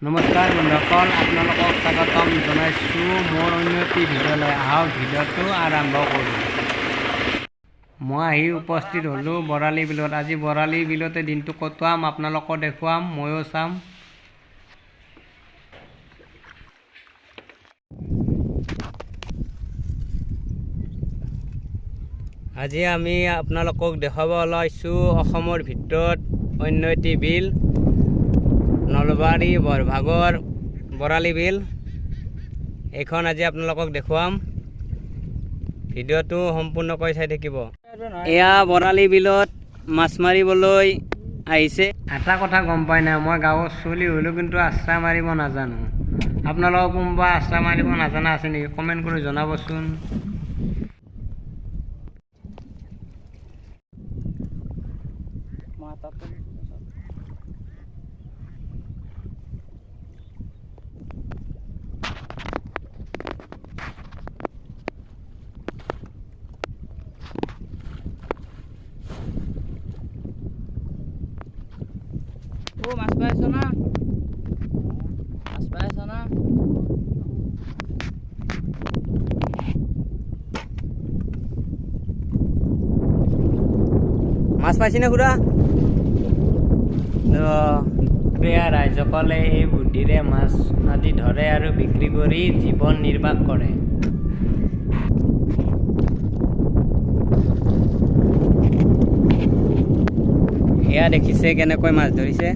নমস্কাৰ বন্ধুসকল, আপোনালোকক স্বাগতম জনাইছোঁ মোৰ অন্য এটি ভিডিঅ'লৈ। আহক ভিডিঅ'টো আৰম্ভ কৰোঁ। মই আহি উপস্থিত হ'লোঁ বৰালি বিলত। আজি বৰালি বিলতে দিনটো কটোৱাম, আপোনালোকক দেখুৱাম, ময়ো চাম। আজি আমি আপোনালোকক দেখাব ওলাইছোঁ অসমৰ ভিতৰত অন্য এটি বিল, নলবাৰী বৰভাগৰ বৰালি বিল। এইখন আজি আপোনালোকক দেখুৱাম, ভিডিঅ'টো সম্পূৰ্ণকৈ চাই থাকিব। এয়া বৰালি বিলত মাছ মাৰিবলৈ আহিছে। এটা কথা গম পাই নাই, মই গাঁৱৰ চলি হ'লেও কিন্তু আশ্ৰা মাৰিব নাজানো। আপোনালোকৰ কোনোবা আশ্ৰা মাৰিব নাজানা আছে নেকি? কমেণ্ট কৰি জনাবচোন। মাছ পাইছ না? মাছ পাইছ না? মাছ পাইছি নে খুৰা? ৰাইজসকলে এই বুদ্ধিৰে মাছ আদি ধৰে আৰু বিক্ৰী কৰি জীৱন নিৰ্বাহ কৰে। এয়া দেখিছে কেনেকৈ মাছ ধৰিছে।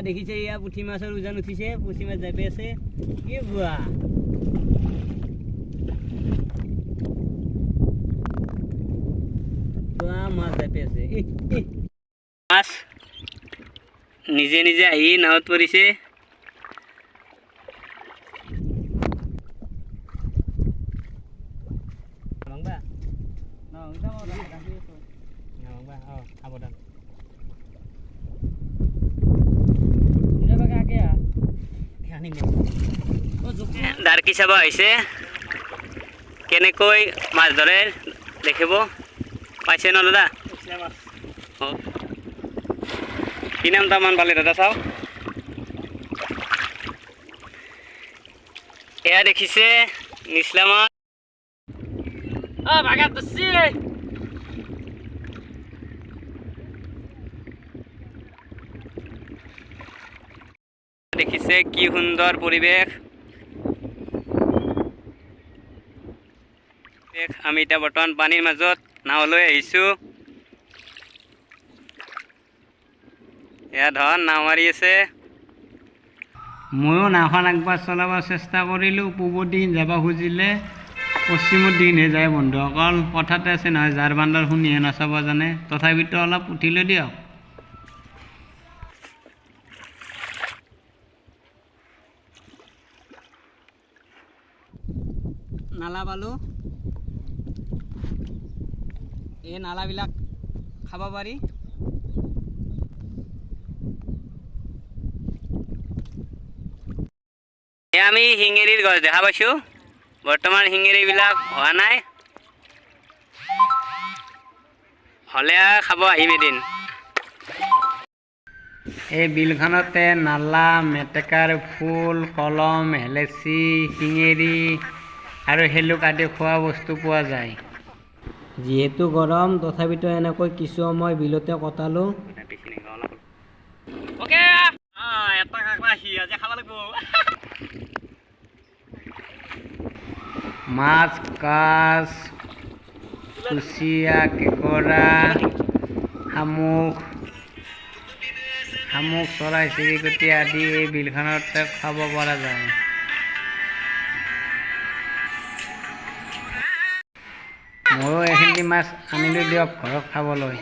দেখিছে ইয়া পুঠি মাছৰ উজান উঠিছে, পুঠি মাছ যাই আছে। কি বুৱা মাছ যাই আছে। মাছ নিজে নিজে আহি নাৱত পৰিছে। দাৰ্কি চাব আহিছে, কেনেকৈ মাছ ধৰে দেখিব। পাইছে ন দাদা? কি নাম তাৰমান পালে দাদা? চাওক, এয়া দেখিছে নিচলা মাছ। দেখিছে কি সুন্দৰ পৰিৱেশ। আমি এতিয়া বৰ্তমান পানীৰ মাজত নাও লৈ আহিছোঁ। এয়া ধন নাও মাৰি আছে। ময়ো নাওখন একবাৰ চলাব চেষ্টা কৰিলোঁ। পূবৰ দিন যাব খুজিলে পশ্চিমৰ দিনহে যায় বন্ধুসকল। কথাতে আছে নহয়, যাৰ বান্দৰ শুনিহে নাচাব জানে। তথাপিতো অলপ উঠিলে দিয়ক। নালা পালো, এই নালাবিলাক খাব পাৰি। আমি শিঙেৰিৰ গছ দেখা পাইছোঁ। বৰ্তমান শিঙেৰিবিলাক হোৱা নাই, হ'লে খাব আহিম এদিন। এই বিলখনতে নালা, মেটেকাৰ ফুল, কলম, হেলেচি, শিঙেৰি আৰু শেলুক আদি খোৱা বস্তু পোৱা যায়। যিহেতু গৰম, তথাপিতো এনেকৈ কিছু সময় বিলতে কটালোঁ। মাছ, কাছ, কুচিয়া, কেঁকোৰা, শামুক, চৰাই চিৰিকটি আদি এই বিলখনতে খাব পৰা যায়। ময়ো এইখিনি মাছ আনিলোঁ দিয়ক ঘৰত খাবলৈ।